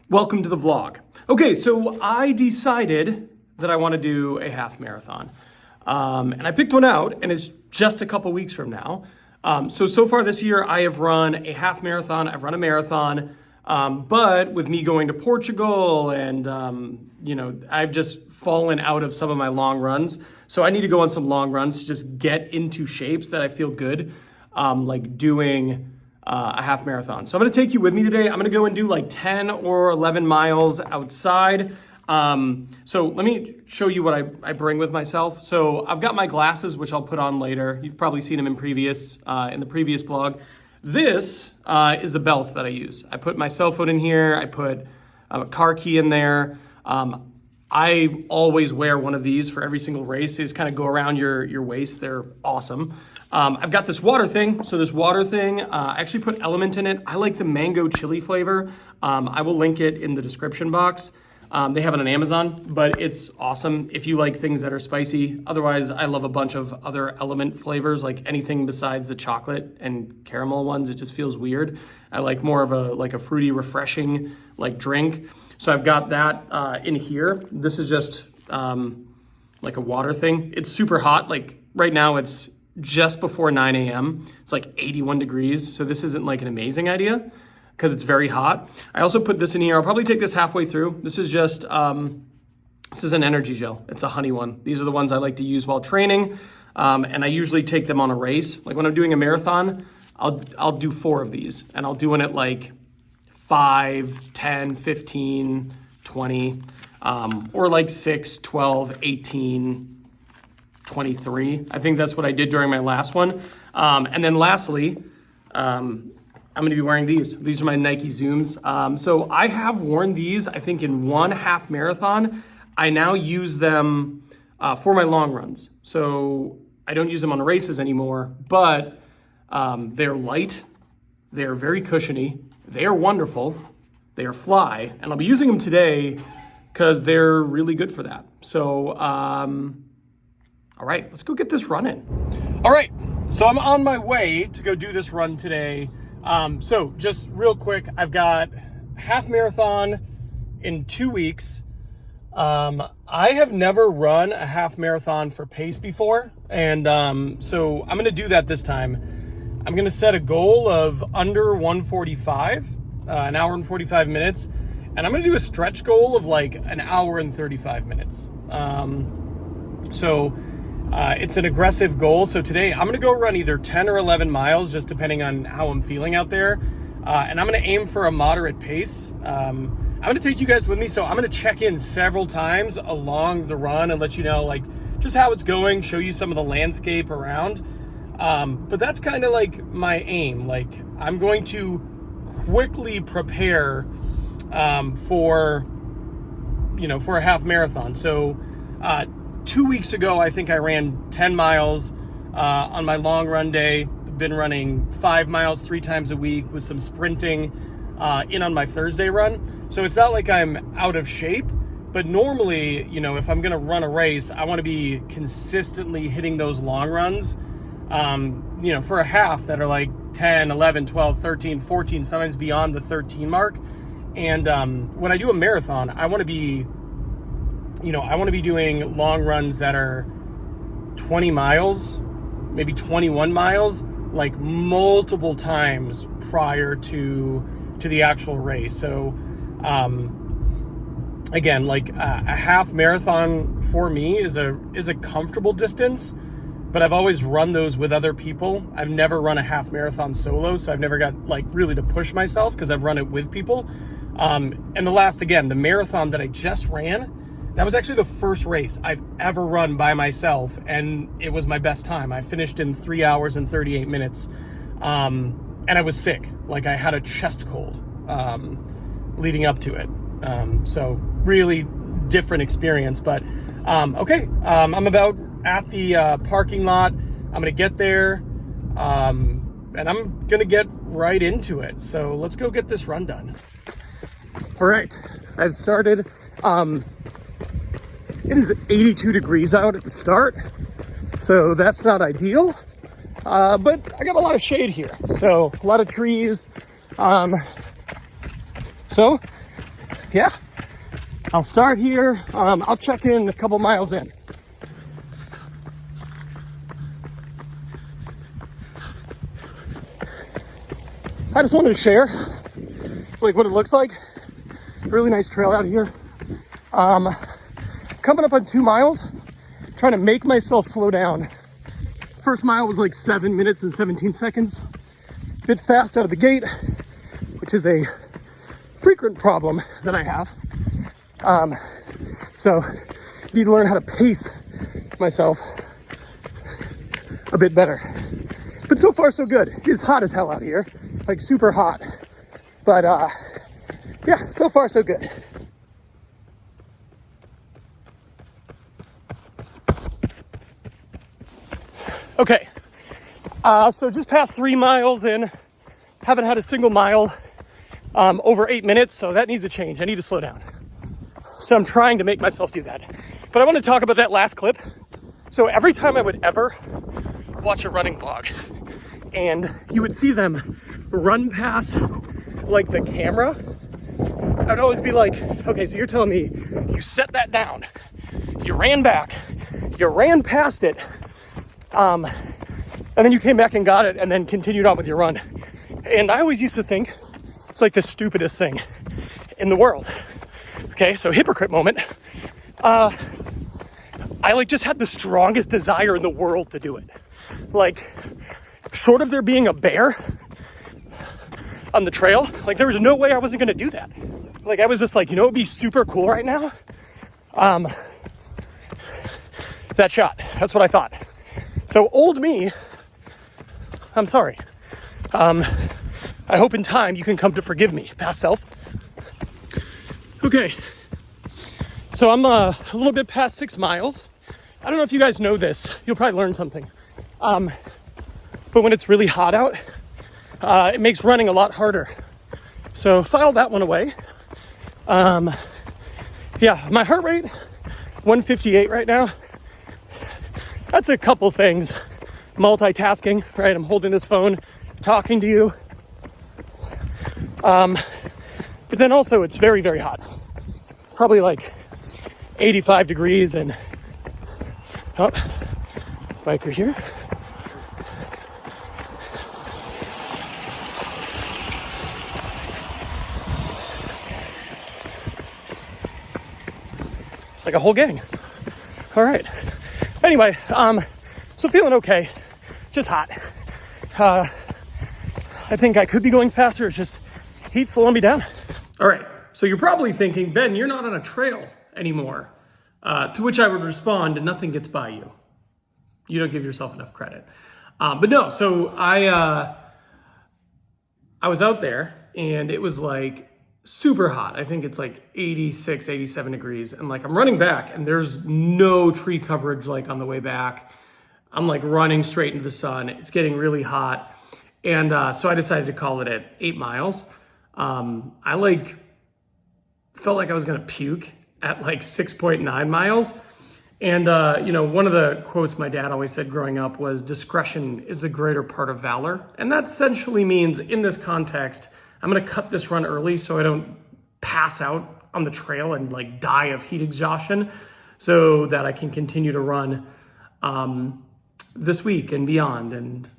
Welcome to the vlog. Okay, so I decided that I want to do a half marathon. And I picked one out, and it's just a couple weeks from now. So far this year, I have run a half marathon, I've run a marathon, but with me going to Portugal and, I've just fallen out of some of my long runs. So I need to go on some long runs to just get into shapes that I feel good, like doing a half marathon. So I'm gonna take you with me today. I'm gonna go and do like 10 or 11 miles outside. So let me show you what I bring with myself. So I've got my glasses, which I'll put on later. You've probably seen them in the previous blog. This is the belt that I use. I put my cell phone in here. I put a car key in there. I always wear one of these for every single race. They just kind of go around your waist. They're awesome. I've got this water thing. So this water thing, I actually put Element in it. I like the mango chili flavor. I will link it in the description box. They have it on Amazon, but it's awesome if you like things that are spicy. Otherwise, I love a bunch of other Element flavors, like anything besides the chocolate and caramel ones. It just feels weird. I like more of a fruity, refreshing drink. So I've got that in here. This is just like a water thing. It's super hot. Like right now it's just before 9 a.m. It's like 81 degrees. So this isn't like an amazing idea because it's very hot. I also put this in here. I'll probably take this halfway through. This is just, this is an energy gel. It's a honey one. These are the ones I like to use while training. And I usually take them on a race. Like when I'm doing a marathon, I'll do 4 of these and I'll do it at like 5, 10, 15, 20, or like 6, 12, 18, 23. I think that's what I did during my last one. And then lastly, I'm gonna be wearing these. These are my Nike Zooms. So I have worn these, I think in one half marathon. I now use them for my long runs. So I don't use them on races anymore, but they're light, they're very cushiony, they are wonderful, they are fly, and I'll be using them today because they're really good for that. So, all right, let's go get this running. All right, so I'm on my way to go do this run today. So just real quick, I've got half marathon in 2 weeks. I have never run a half marathon for pace before. And, so I'm going to do that this time. I'm going to set a goal of under 145, an hour and 45 minutes. And I'm going to do a stretch goal of like an hour and 35 minutes. It's an aggressive goal. So today I'm going to go run either 10 or 11 miles, just depending on how I'm feeling out there. And I'm going to aim for a moderate pace. I'm going to take you guys with me. So I'm going to check in several times along the run and let you know like just how it's going, show you some of the landscape around. But that's kind of like my aim. Like I'm going to quickly prepare for a half marathon. So 2 weeks ago, I think I ran 10 miles on my long run day. Been running 5 miles 3 times a week with some sprinting in on my Thursday run. So it's not like I'm out of shape, but normally, if I'm going to run a race, I want to be consistently hitting those long runs, for a half that are like 10, 11, 12, 13, 14, sometimes beyond the 13 mark. And when I do a marathon, I want to be doing long runs that are 20 miles, maybe 21 miles, like multiple times prior to the actual race. So, again, like a half marathon for me is a comfortable distance, but I've always run those with other people. I've never run a half marathon solo, so I've never got like really to push myself because I've run it with people. And the marathon that I just ran, that was actually the first race I've ever run by myself, and it was my best time. I finished in 3 hours and 38 minutes, and I was sick. Like I had a chest cold leading up to it. So really different experience, but okay. I'm about at the parking lot. I'm gonna get there, and I'm gonna get right into it. So let's go get this run done. All right, I've started. It is 82 degrees out at the start, so that's not ideal. But I got a lot of shade here, so a lot of trees. So yeah, I'll start here. I'll check in a couple miles in. I just wanted to share like what it looks like. Really nice trail out here. Coming up on 2 miles, trying to make myself slow down. First mile was like 7 minutes and 17 seconds. Bit fast out of the gate, which is a frequent problem that I have. So need to learn how to pace myself a bit better. But so far so good. It's hot as hell out here, like super hot. But yeah, so far so good. Okay, so just past 3 miles in, haven't had a single mile over 8 minutes, so that needs a change. I need to slow down. So I'm trying to make myself do that. But I want to talk about that last clip. So every time I would ever watch a running vlog and you would see them run past like the camera, I'd always be like, okay, so you're telling me you set that down, you ran back, you ran past it, and then you came back and got it and then continued on with your run. And I always used to think it's like the stupidest thing in the world. Okay, so hypocrite moment. I like just had the strongest desire in the world to do it. Like, short of there being a bear on the trail, like there was no way I wasn't gonna do that. Like I was just like, you know, it'd be super cool right now. That shot, that's what I thought. So old me, I'm sorry. I hope in time you can come to forgive me, past self. Okay, so I'm a little bit past 6 miles. I don't know if you guys know this. You'll probably learn something. But when it's really hot out, it makes running a lot harder. So file that one away. Yeah, my heart rate, 158 right now. That's a couple things. Multitasking, right? I'm holding this phone, talking to you. But then also it's very, very hot. Probably like 85 degrees and, oh, biker here. It's like a whole gang. All right. Anyway, so feeling okay, just hot. I think I could be going faster. It's just heat slowing me down. All right. So you're probably thinking, Ben, you're not on a trail anymore. To which I would respond, nothing gets by you. You don't give yourself enough credit. But no, so I was out there and it was like super hot. I think it's like 86, 87 degrees. And like I'm running back and there's no tree coverage like on the way back. I'm like running straight into the sun. It's getting really hot. And so I decided to call it at 8 miles. I like felt like I was gonna puke at like 6.9 miles. And you know, one of the quotes my dad always said growing up was, discretion is the greater part of valor. And that essentially means in this context, I'm gonna cut this run early so I don't pass out on the trail and like die of heat exhaustion, so that I can continue to run this week and beyond and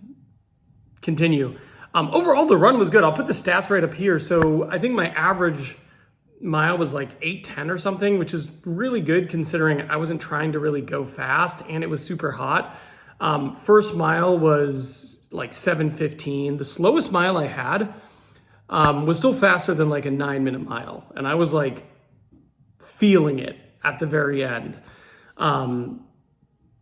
continue. Overall, the run was good. I'll put the stats right up here. So I think my average mile was like 8:10 or something, which is really good considering I wasn't trying to really go fast and it was super hot. First mile was like 7:15. The slowest mile I had was still faster than like a 9-minute mile. And I was like feeling it at the very end.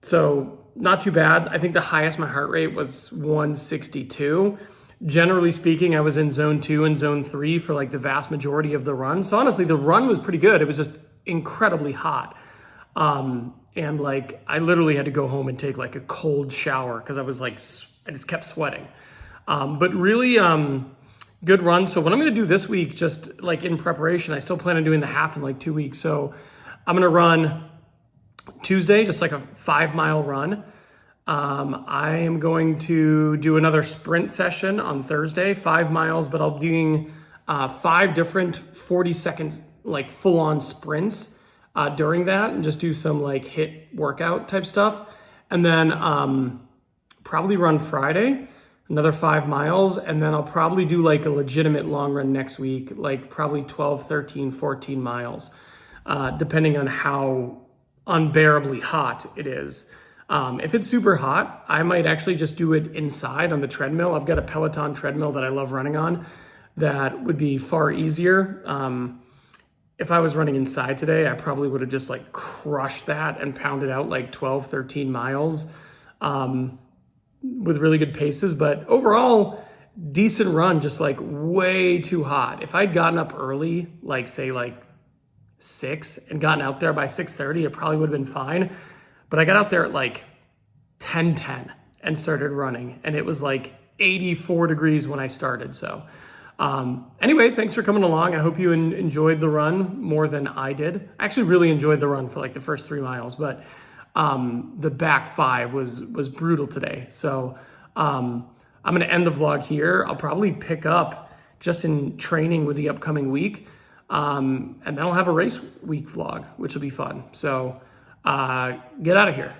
So not too bad. I think the highest my heart rate was 162. Generally speaking, I was in zone 2 and zone 3 for like the vast majority of the run. So honestly, the run was pretty good. It was just incredibly hot. And like, I literally had to go home and take like a cold shower because I was like, I just kept sweating. But really good run. So what I'm going to do this week, just like in preparation, I still plan on doing the half in like 2 weeks. So I'm going to run Tuesday, just like a 5 mile run. I am going to do another sprint session on Thursday, 5 miles, but I'll be doing 5 different 40 second, like full on sprints during that, and just do some like HIIT workout type stuff. And then probably run Friday, another 5 miles. And then I'll probably do like a legitimate long run next week, like probably 12, 13, 14 miles, depending on how unbearably hot it is. If it's super hot, I might actually just do it inside on the treadmill. I've got a Peloton treadmill that I love running on that would be far easier. If I was running inside today, I probably would have just like crushed that and pounded out like 12, 13 miles with really good paces. But overall, decent run, just like way too hot. If I'd gotten up early, like say like 6 and gotten out there by 6:30, it probably would have been fine. But I got out there at like 10:10 and started running, and it was like 84 degrees when I started. So anyway, thanks for coming along. I hope you enjoyed the run more than I did. I actually really enjoyed the run for like the first 3 miles, but the back 5 was brutal today. So I'm going to end the vlog here. I'll probably pick up just in training with the upcoming week. And then I'll have a race week vlog, which will be fun. So get out of here.